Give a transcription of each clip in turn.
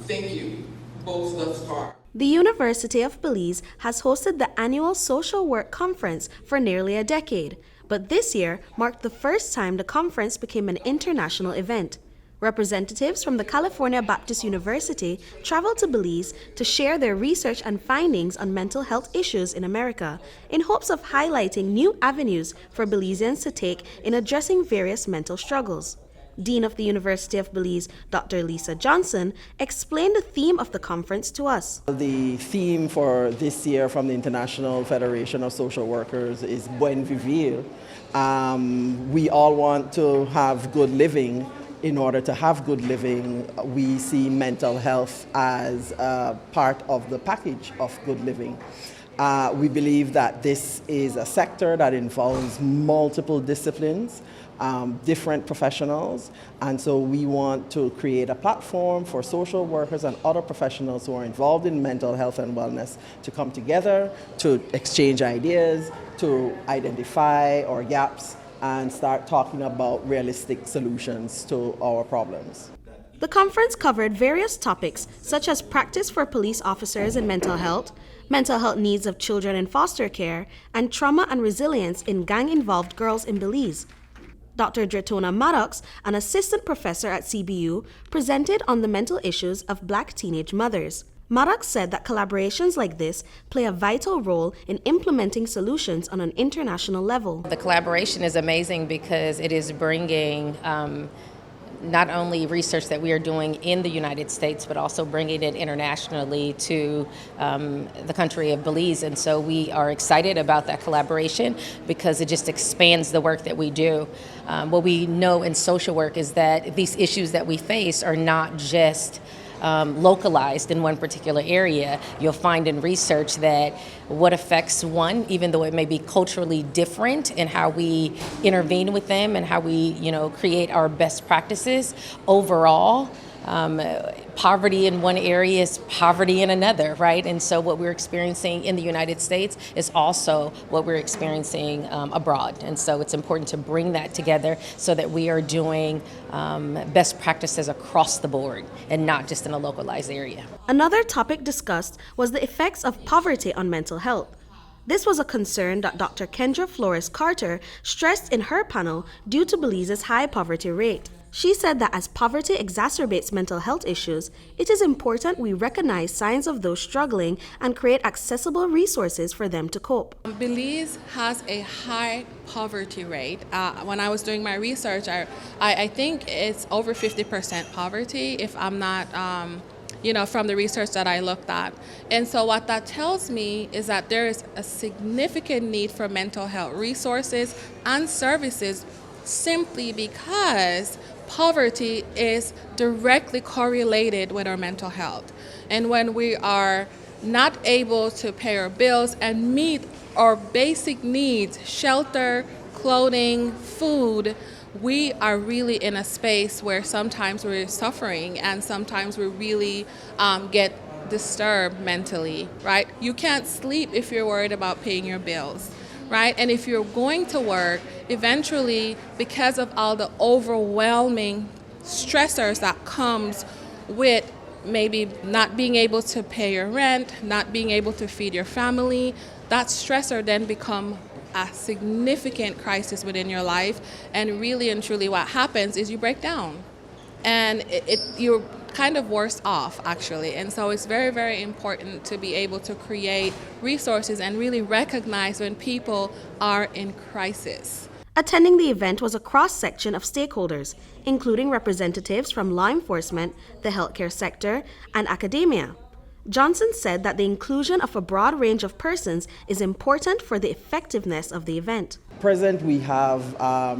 Thank you, both thus far. The University of Belize has hosted the annual Social Work Conference for nearly a decade, but this year marked the first time the conference became an international event. Representatives from the California Baptist University traveled to Belize to share their research and findings on mental health issues in America in hopes of highlighting new avenues for Belizeans to take in addressing various mental struggles. Dean of the University of Belize, Dr. Lisa Johnson, explained the theme of the conference to us. The theme for this year from the International Federation of Social Workers is Buen Vivir. We all want to have good living. In order to have good living, we see mental health as part of the package of good living. We believe that this is a sector that involves multiple disciplines, different professionals, and so we want to create a platform for social workers and other professionals who are involved in mental health and wellness to come together, to exchange ideas, to identify our gaps, and start talking about realistic solutions to our problems. The conference covered various topics such as practice for police officers in mental health needs of children in foster care, and trauma and resilience in gang-involved girls in Belize. Dr. Dretona Maddox, an assistant professor at CBU, presented on the mental issues of Black teenage mothers. Maddox said that collaborations like this play a vital role in implementing solutions on an international level. The collaboration is amazing because it is bringing not only research that we are doing in the United States, but also bringing it internationally to the country of Belize. And so we are excited about that collaboration because it just expands the work that we do. What we know in social work is that these issues that we face are not just localized in one particular area. You'll find in research that what affects one, even though it may be culturally different in how we intervene with them and how we, create our best practices, overall, poverty in one area is poverty in another, right? And so what we're experiencing in the United States is also what we're experiencing abroad. And so it's important to bring that together so that we are doing best practices across the board and not just in a localized area. Another topic discussed was the effects of poverty on mental health. This was a concern that Dr. Kendra Flores Carter stressed in her panel due to Belize's high poverty rate. She said that as poverty exacerbates mental health issues, it is important we recognize signs of those struggling and create accessible resources for them to cope. Belize has a high poverty rate. When I was doing my research, I think it's over 50% poverty, if I'm not from the research that I looked at. And so what that tells me is that there is a significant need for mental health resources and services simply because poverty is directly correlated with our mental health. And when we are not able to pay our bills and meet our basic needs, shelter, clothing, food, we are really in a space where sometimes we're suffering and sometimes we really get disturbed mentally, right? You can't sleep if you're worried about paying your bills, right? And if you're going to work, eventually, because of all the overwhelming stressors that comes with maybe not being able to pay your rent, not being able to feed your family, that stressor then become a significant crisis within your life. And really and truly what happens is you break down. And you're kind of worse off, actually. And so it's very, very important to be able to create resources and really recognize when people are in crisis. Attending the event was a cross-section of stakeholders, including representatives from law enforcement, the healthcare sector, and academia. Johnson said that the inclusion of a broad range of persons is important for the effectiveness of the event. Present, we have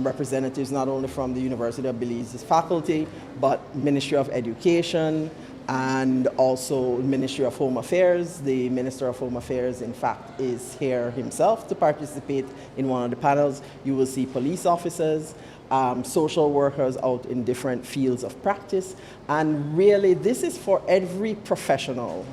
representatives not only from the University of Belize's faculty, but Ministry of Education and also Ministry of Home Affairs. The Minister of Home Affairs, in fact, is here himself to participate in one of the panels. You will see police officers, social workers out in different fields of practice. And really, this is for every professional.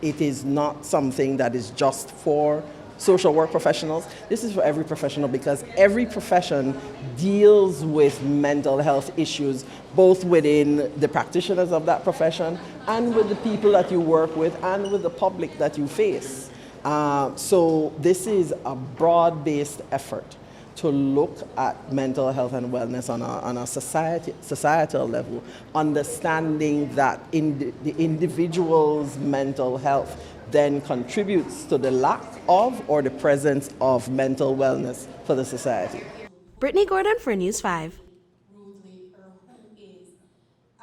It is not something that is just for social work professionals. This is for every professional because every profession deals with mental health issues, both within the practitioners of that profession and with the people that you work with and with the public that you face. So this is a broad-based effort to look at mental health and wellness on a societal level, understanding that the individual's mental health then contributes to the lack of or the presence of mental wellness for the society. Britney Gordon for News 5.